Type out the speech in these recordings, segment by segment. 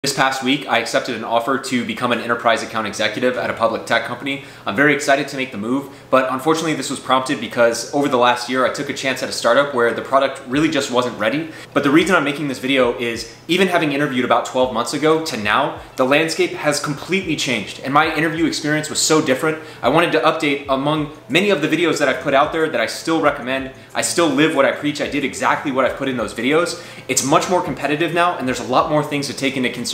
This past week, I accepted an offer to become an enterprise account executive at a public tech company. I'm very excited to make the move, but unfortunately this was prompted because over the last year I took a chance at a startup where the product really just wasn't ready. But the reason I'm making this video is even having interviewed about 12 months ago to now, the landscape has completely changed and my interview experience was so different. I wanted to update among many of the videos that I've put out there that I still recommend. I still live what I preach. I did exactly what I've put in those videos. It's much more competitive now and there's a lot more things to take into consideration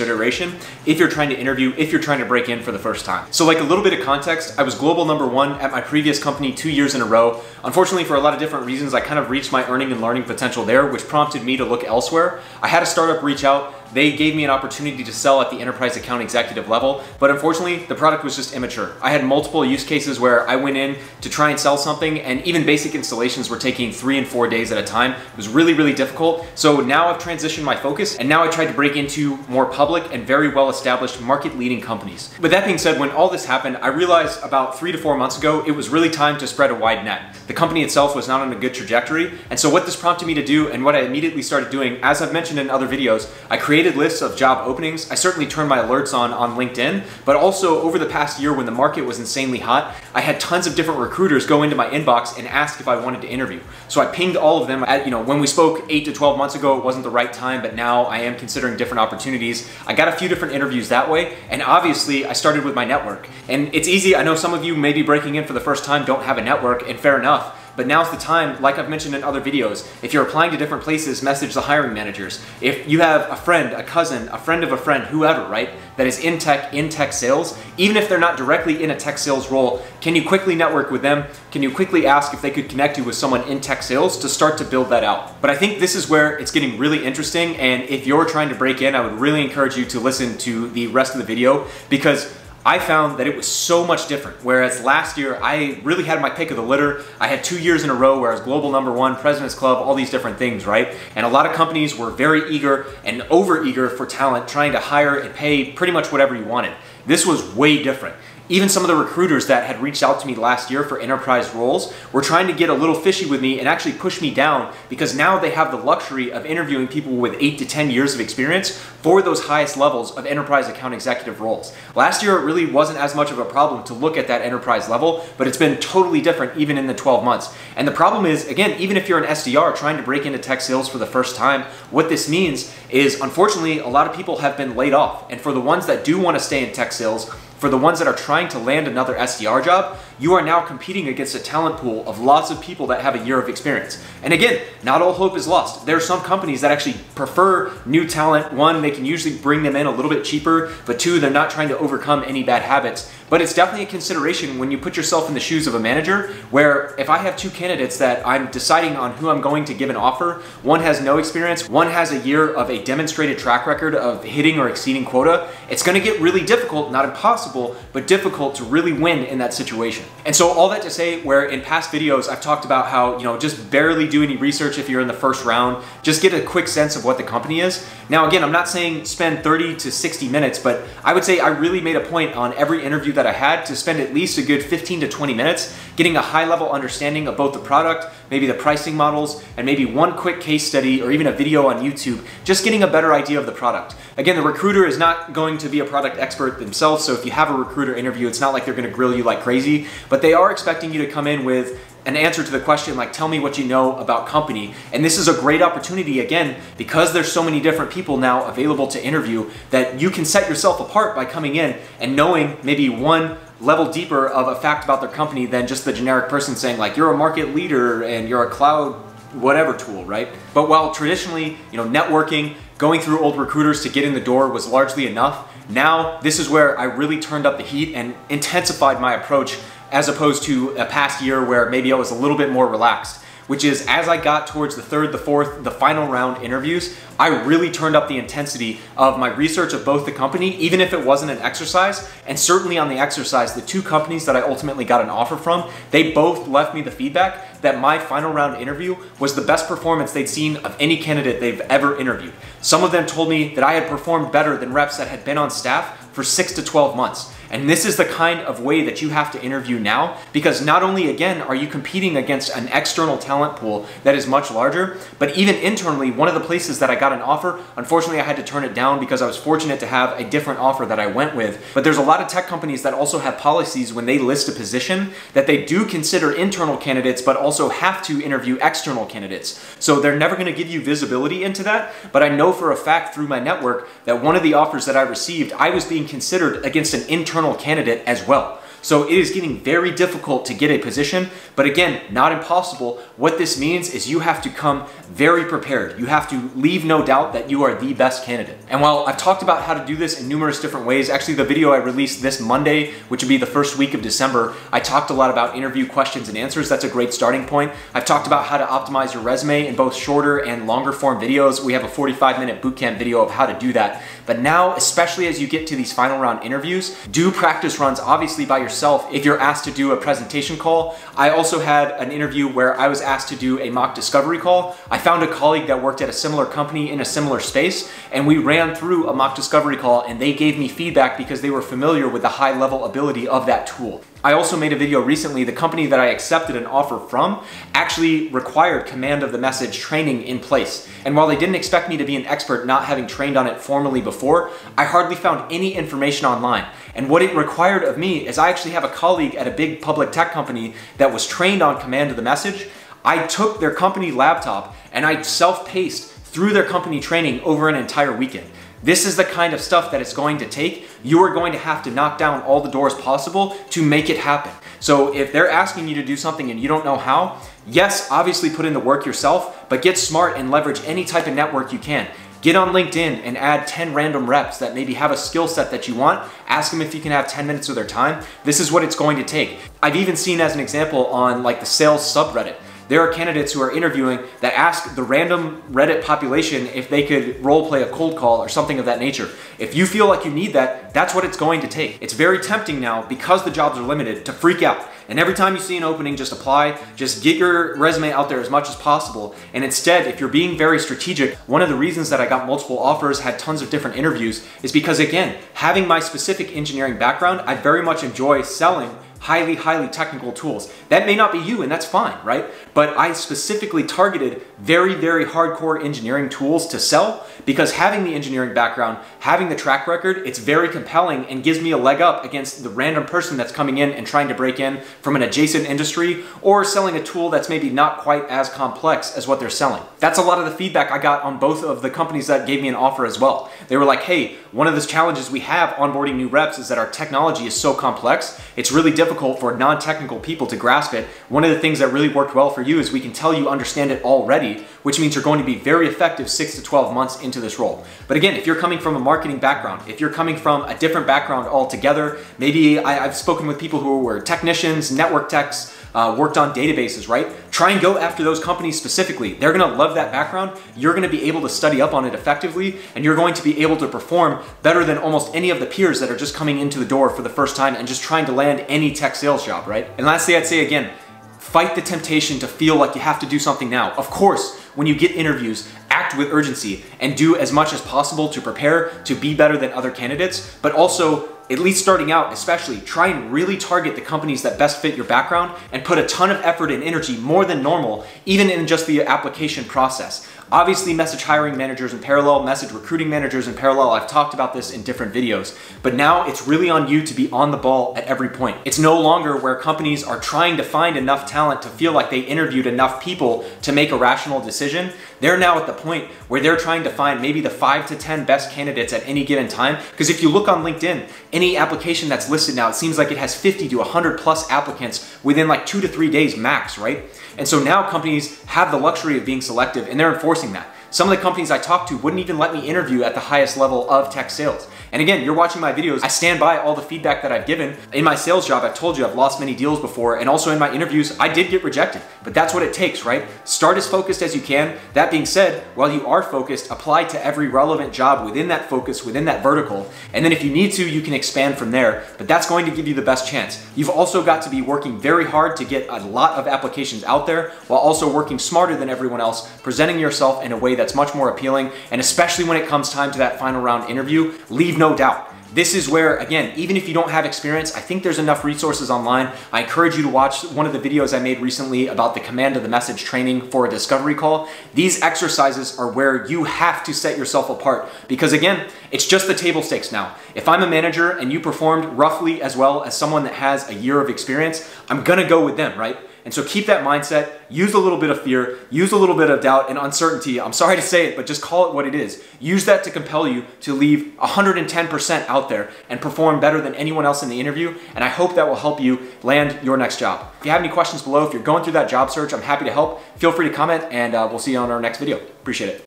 if you're trying to interview, if you're trying to break in for the first time. So like a little bit of context, I was global #1 at my previous company 2 years in a row. Unfortunately, for a lot of different reasons, I kind of reached my earning and learning potential there, which prompted me to look elsewhere. I had a startup reach out. They gave me an opportunity to sell at the enterprise account executive level, but unfortunately, the product was just immature. I had multiple use cases where I went in to try and sell something, and even basic installations were taking 3 and 4 days at a time. It was really, really difficult. So now I've transitioned my focus, and now I tried to break into more public and very well-established market-leading companies. But that being said, when all this happened, I realized about 3 to 4 months ago, it was really time to spread a wide net. The company itself was not on a good trajectory, and so what this prompted me to do, and what I immediately started doing, as I've mentioned in other videos, I created lists of job openings. I certainly turned my alerts on LinkedIn, but also over the past year when the market was insanely hot, I had tons of different recruiters go into my inbox and ask if I wanted to interview. So I pinged all of them. When we spoke 8 to 12 months ago, it wasn't the right time, but now I am considering different opportunities. I got a few different interviews that way, and obviously I started with my network. And it's easy, I know some of you may be breaking in for the first time, don't have a network, and fair enough. But now's the time, like I've mentioned in other videos, if you're applying to different places, message the hiring managers. If you have a friend, a cousin, a friend of a friend, whoever, right, that is in tech sales, even if they're not directly in a tech sales role, can you quickly network with them? Can you quickly ask if they could connect you with someone in tech sales to start to build that out? But I think this is where it's getting really interesting, and if you're trying to break in, I would really encourage you to listen to the rest of the video, because I found that it was so much different. Whereas last year, I really had my pick of the litter. I had 2 years in a row where I was global #1, President's Club, all these different things, right? And a lot of companies were very eager and over eager for talent, trying to hire and pay pretty much whatever you wanted. This was way different. Even some of the recruiters that had reached out to me last year for enterprise roles were trying to get a little fishy with me and actually push me down, because now they have the luxury of interviewing people with 8 to 10 years of experience for those highest levels of enterprise account executive roles. Last year, it really wasn't as much of a problem to look at that enterprise level, but it's been totally different even in the 12 months. And the problem is, again, even if you're an SDR trying to break into tech sales for the first time, what this means is, unfortunately, a lot of people have been laid off. And for the ones that do want to stay in tech sales, for the ones that are trying to land another SDR job, you are now competing against a talent pool of lots of people that have a year of experience. And again, not all hope is lost. There are some companies that actually prefer new talent. One, they can usually bring them in a little bit cheaper, but two, they're not trying to overcome any bad habits. But it's definitely a consideration when you put yourself in the shoes of a manager, where if I have 2 candidates that I'm deciding on who I'm going to give an offer, one has no experience, one has a year of a demonstrated track record of hitting or exceeding quota, it's gonna get really difficult, not impossible, but difficult to really win in that situation. And so all that to say, where in past videos I've talked about how, just barely do any research if you're in the first round, just get a quick sense of what the company is. Now again, I'm not saying spend 30 to 60 minutes, but I would say I really made a point on every interview that I had to spend at least a good 15 to 20 minutes getting a high-level understanding of both the product, maybe the pricing models, and maybe one quick case study or even a video on YouTube, just getting a better idea of the product. Again, the recruiter is not going to be a product expert themselves, so if you have a recruiter interview, it's not like they're gonna grill you like crazy, but they are expecting you to come in with an answer to the question like, tell me what you know about company. And this is a great opportunity, again, because there's so many different people now available to interview, that you can set yourself apart by coming in and knowing maybe one level deeper of a fact about their company than just the generic person saying like, you're a market leader and you're a cloud whatever tool, right? But while traditionally, networking, going through old recruiters to get in the door was largely enough, now this is where I really turned up the heat and intensified my approach, as opposed to a past year where maybe I was a little bit more relaxed. Which is, as I got towards the 3rd, the 4th, the final round interviews, I really turned up the intensity of my research of both the company, even if it wasn't an exercise, and certainly on the exercise, the 2 companies that I ultimately got an offer from, they both left me the feedback that my final round interview was the best performance they'd seen of any candidate they've ever interviewed. Some of them told me that I had performed better than reps that had been on staff for 6 to 12 months. And this is the kind of way that you have to interview now, because not only, again, are you competing against an external talent pool that is much larger, but even internally, one of the places that I got an offer, unfortunately I had to turn it down because I was fortunate to have a different offer that I went with. But there's a lot of tech companies that also have policies when they list a position that they do consider internal candidates, but also have to interview external candidates. So they're never going to give you visibility into that. But I know for a fact through my network that one of the offers that I received, I was being considered against an internal candidate as well. So it is getting very difficult to get a position, but again, not impossible. What this means is you have to come very prepared. You have to leave no doubt that you are the best candidate. And while I've talked about how to do this in numerous different ways, actually the video I released this Monday, which would be the first week of December, I talked a lot about interview questions and answers. That's a great starting point. I've talked about how to optimize your resume in both shorter and longer form videos. We have a 45-minute bootcamp video of how to do that. But now, especially as you get to these final round interviews, do practice runs obviously by yourself if you're asked to do a presentation call. I also had an interview where I was asked to do a mock discovery call. I found a colleague that worked at a similar company in a similar space, and we ran through a mock discovery call, and they gave me feedback because they were familiar with the high level ability of that tool. I also made a video recently. The company that I accepted an offer from actually required command of the message training in place. And while they didn't expect me to be an expert, not having trained on it formally before, I hardly found any information online. And what it required of me is I actually have a colleague at a big public tech company that was trained on command of the message. I took their company laptop and I self-paced through their company training over an entire weekend. This is the kind of stuff that it's going to take. You are going to have to knock down all the doors possible to make it happen. So if they're asking you to do something and you don't know how, yes, obviously put in the work yourself, but get smart and leverage any type of network you can. Get on LinkedIn and add 10 random reps that maybe have a skill set that you want. Ask them if you can have 10 minutes of their time. This is what it's going to take. I've even seen as an example on like the sales subreddit. There are candidates who are interviewing that ask the random Reddit population if they could role play a cold call or something of that nature. If you feel like you need that, that's what it's going to take. It's very tempting now, because the jobs are limited, to freak out. And every time you see an opening, just apply, just get your resume out there as much as possible. And instead, if you're being very strategic, one of the reasons that I got multiple offers, had tons of different interviews, is because again, having my specific engineering background, I very much enjoy selling highly technical tools. That may not be you, and that's fine, right? But I specifically targeted very hardcore engineering tools to sell, because having the engineering background, having the track record, it's very compelling and gives me a leg up against the random person that's coming in and trying to break in from an adjacent industry, or selling a tool that's maybe not quite as complex as what they're selling. That's a lot of the feedback I got on both of the companies that gave me an offer as well. They were like, hey, one of the challenges we have onboarding new reps is that our technology is so complex, it's really difficult for non-technical people to grasp it. One of the things that really worked well for you is we can tell you understand it already, which means you're going to be very effective 6 to 12 months into this role. But again, if you're coming from a marketing background, if you're coming from a different background altogether, maybe I've spoken with people who were technicians, network techs, worked on databases, right? Try and go after those companies specifically. They're gonna love that background. You're gonna be able to study up on it effectively, and you're going to be able to perform better than almost any of the peers that are just coming into the door for the first time and just trying to land any tech sales job, right? And lastly, I'd say again, fight the temptation to feel like you have to do something now. Of course, when you get interviews, act with urgency and do as much as possible to prepare to be better than other candidates, but also, at least starting out especially, try and really target the companies that best fit your background and put a ton of effort and energy, more than normal, even in just the application process. Obviously, message hiring managers in parallel, message recruiting managers in parallel. I've talked about this in different videos, but now it's really on you to be on the ball at every point. It's no longer where companies are trying to find enough talent to feel like they interviewed enough people to make a rational decision. They're now at the point where they're trying to find maybe the 5 to 10 best candidates at any given time. Because if you look on LinkedIn, any application that's listed now, it seems like it has 50 to 100 plus applicants within like 2 to 3 days max, right? And so now companies have the luxury of being selective, and they're enforcing that. Some of the companies I talked to wouldn't even let me interview at the highest level of tech sales. And again, you're watching my videos, I stand by all the feedback that I've given. In my sales job, I've told you I've lost many deals before, and also in my interviews, I did get rejected. But that's what it takes, right? Start as focused as you can. That being said, while you are focused, apply to every relevant job within that focus, within that vertical. And then if you need to, you can expand from there, but that's going to give you the best chance. You've also got to be working very hard to get a lot of applications out there, while also working smarter than everyone else, presenting yourself in a way that's much more appealing. And especially when it comes time to that final round interview, leave no doubt. This is where, again, even if you don't have experience, I think there's enough resources online. I encourage you to watch one of the videos I made recently about the command of the message training for a discovery call. These exercises are where you have to set yourself apart because, again, it's just the table stakes now. If I'm a manager and you performed roughly as well as someone that has a year of experience, I'm gonna go with them, right? And so keep that mindset, use a little bit of fear, use a little bit of doubt and uncertainty. I'm sorry to say it, but just call it what it is. Use that to compel you to leave 110% out there and perform better than anyone else in the interview. And I hope that will help you land your next job. If you have any questions below, if you're going through that job search, I'm happy to help. Feel free to comment and we'll see you on our next video. Appreciate it.